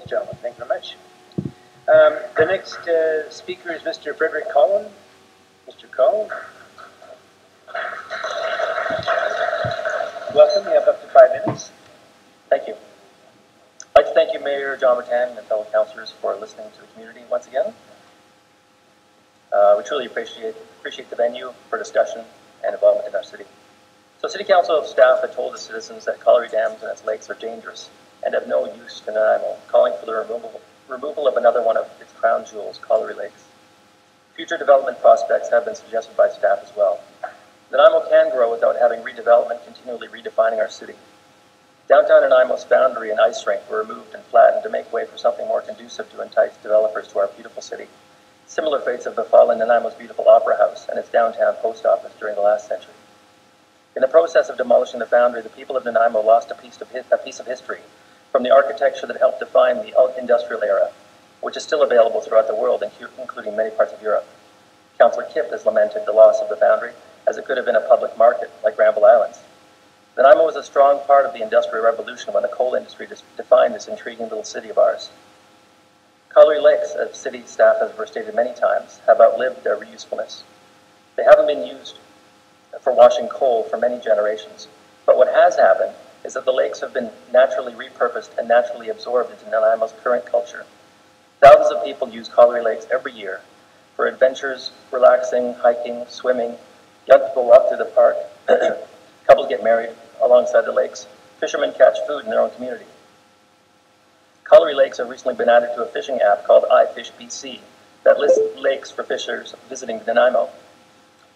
gentlemen. Thank you very much. The next speaker is Mr. Frederick Collin. Mr. Collin. Welcome. You have up to 5 minutes. Thank you. I'd like to thank you, Mayor John Rattan and fellow councillors, for listening to the community once again. We truly appreciate the venue for discussion and involvement in our city. So City Council staff had told the citizens that Colliery Dams and its lakes are dangerous and have no use to Nanaimo, calling for the removal of another one of its crown jewels, Colliery Lakes. Future development prospects have been suggested by staff as well. Nanaimo can grow without having redevelopment continually redefining our city. Downtown Nanaimo's boundary and ice rink were removed and flattened to make way for something more conducive to entice developers to our beautiful city. Similar fates have befallen Nanaimo's beautiful Opera House and its downtown post office during the last century. In the process of demolishing the boundary, the people of Nanaimo lost a piece of history from the architecture that helped define the industrial era, which is still available throughout the world, including many parts of Europe. Councillor Kipp has lamented the loss of the boundary, as it could have been a public market like Granville Islands. Nanaimo was a strong part of the Industrial Revolution when the coal industry defined this intriguing little city of ours. Colliery Lakes, as city staff has stated many times, have outlived their reusefulness. They haven't been used for washing coal for many generations, but what has happened is that the lakes have been naturally repurposed and naturally absorbed into Nanaimo's current culture. Thousands of people use Colliery Lakes every year for adventures, relaxing, hiking, swimming. Young people walk through the park, couples get married alongside the lakes, fishermen catch food in their own community. Colliery Lakes have recently been added to a fishing app called iFish BC that lists lakes for fishers visiting Nanaimo.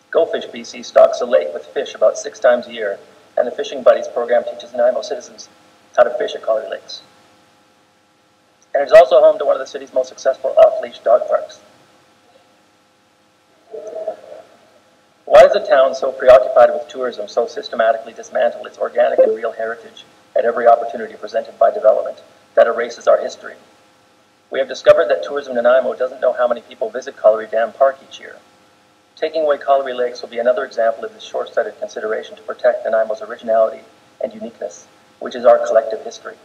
Go Fish BC stocks a lake with fish about 6 times a year, and the Fishing Buddies program teaches Nanaimo citizens how to fish at Colliery Lakes. And it is also home to one of the city's most successful off-leash dog parks. Why is a town so preoccupied with tourism so systematically dismantle its organic and real heritage at every opportunity presented by development that erases our history? We have discovered that Tourism Nanaimo doesn't know how many people visit Colliery Dam Park each year. Taking away Colliery Lakes will be another example of this short-sighted consideration to protect Nanaimo's originality and uniqueness, which is our collective history.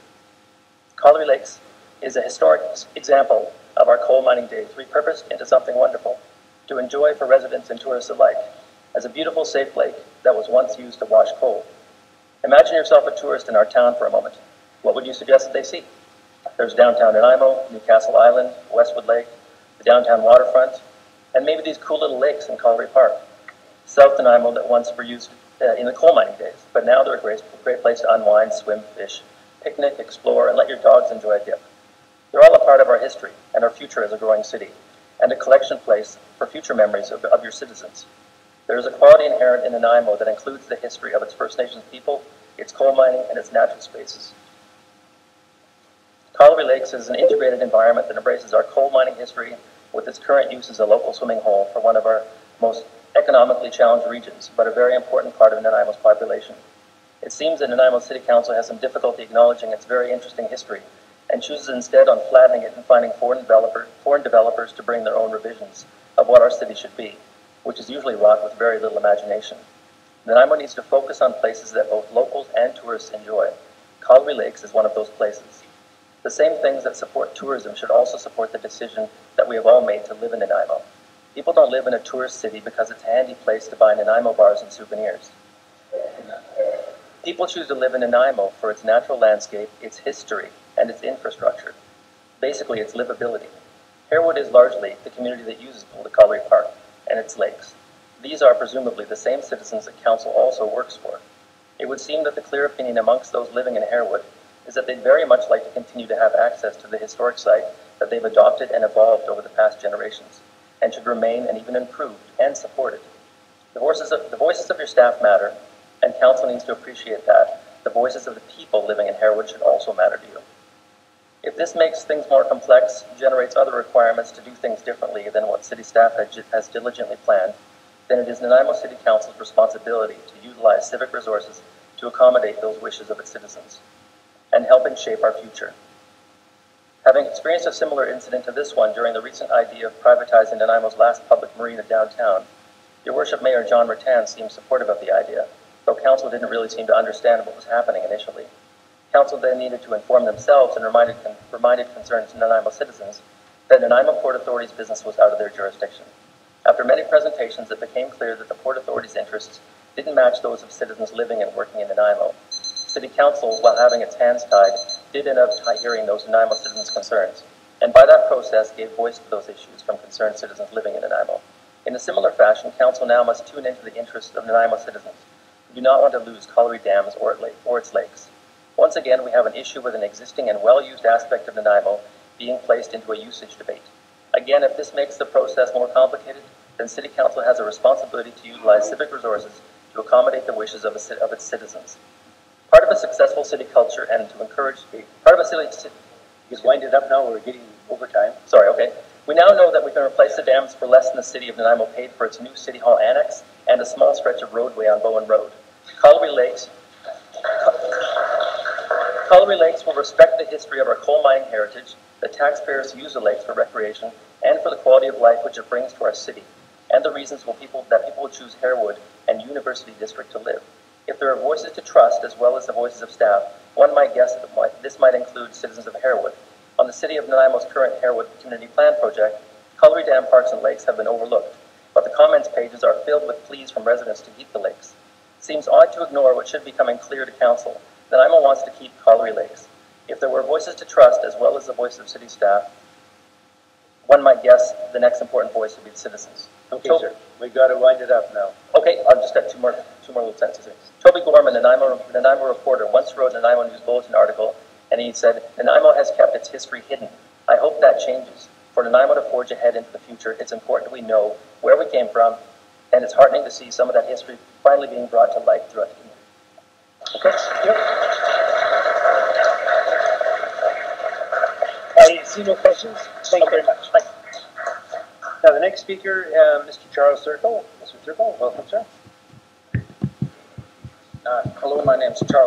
Colliery Lakes is a historic example of our coal mining days repurposed into something wonderful to enjoy for residents and tourists alike, as a beautiful, safe lake that was once used to wash coal. Imagine yourself a tourist in our town for a moment. What would you suggest that they see? There's downtown Nanaimo, Newcastle Island, Westwood Lake, the downtown waterfront, and maybe these cool little lakes in Colliery Park. South Nanaimo that once were used in the coal mining days, but now they're a great place to unwind, swim, fish, picnic, explore, and let your dogs enjoy a dip. They're all a part of our history and our future as a growing city, and a collection place for future memories of your citizens. There is a quality inherent in Nanaimo that includes the history of its First Nations people, its coal mining, and its natural spaces. Colliery Lakes is an integrated environment that embraces our coal mining history with its current use as a local swimming hole for one of our most economically challenged regions, but a very important part of Nanaimo's population. It seems that Nanaimo City Council has some difficulty acknowledging its very interesting history and chooses instead on flattening it and finding foreign developers to bring their own revisions of what our city should be, which is usually wrought with very little imagination. Nanaimo needs to focus on places that both locals and tourists enjoy. Colliery Lakes is one of those places. The same things that support tourism should also support the decision that we have all made to live in Nanaimo. People don't live in a tourist city because it's a handy place to buy Nanaimo bars and souvenirs. People choose to live in Nanaimo for its natural landscape, its history, and its infrastructure. Basically, its livability. Harewood is largely the community that uses Colliery Park and its lakes. These are presumably the same citizens that Council also works for. It would seem that the clear opinion amongst those living in Harewood is that they'd very much like to continue to have access to the historic site that they've adopted and evolved over the past generations, and should remain and even improved and supported. The voices of your staff matter, and Council needs to appreciate that. The voices of the people living in Harewood should also matter to you. If this makes things more complex, generates other requirements to do things differently than what City staff has diligently planned, then it is Nanaimo City Council's responsibility to utilize civic resources to accommodate those wishes of its citizens and helping shape our future. Having experienced a similar incident to this one during the recent idea of privatizing Nanaimo's last public marina downtown, Your Worship Mayor John Rattan seemed supportive of the idea, though Council didn't really seem to understand what was happening initially. Council then needed to inform themselves and reminded concerned Nanaimo citizens that Nanaimo Port Authority's business was out of their jurisdiction. After many presentations, it became clear that the Port Authority's interests didn't match those of citizens living and working in Nanaimo. City Council, while having its hands tied, did end up hearing those Nanaimo citizens' concerns, and by that process gave voice to those issues from concerned citizens living in Nanaimo. In a similar fashion, Council now must tune into the interests of Nanaimo citizens who do not want to lose Colliery Dams or its lakes. Once again, we have an issue with an existing and well-used aspect of Nanaimo being placed into a usage debate. Again, if this makes the process more complicated, then City Council has a responsibility to utilize civic resources to accommodate the wishes of its citizens. Part of a successful city culture and to encourage part of a city. Just wind it up now. We're getting overtime. Sorry. Okay. We now know that we can replace the dams for less than the city of Nanaimo paid for its new City Hall annex and a small stretch of roadway on Bowen Road. Colliery Lakes will respect the history of our coal mining heritage, the taxpayers who use the lakes for recreation, and for the quality of life which it brings to our city, and the reasons that people will choose Harewood and University District to live. If there are voices to trust as well as the voices of staff, one might guess that this might include citizens of Harewood. On the City of Nanaimo's current Harewood Community Plan project, Colliery Dam Parks and Lakes have been overlooked, but the comments pages are filled with pleas from residents to keep the lakes. It seems odd to ignore what should be becoming clear to Council. Nanaimo wants to keep Colliery Lakes. If there were voices to trust as well as the voice of city staff, one might guess the next important voice would be the citizens. Okay, sir. We got to wind it up now. Okay, I've just got two more little sentences. Toby Gorman, Nanaimo reporter, once wrote a Nanaimo News Bulletin article, and he said, "Nanaimo has kept its history hidden. I hope that changes. For Nanaimo to forge ahead into the future, it's important we know where we came from, and it's heartening to see some of that history finally being brought to light throughout the community." Okay. Yep. I see no questions. Thank you very much. Thanks. Now, the next speaker, Mr. Charles Circle. Mr. Circle, welcome, sir. Hello, my name's Charles.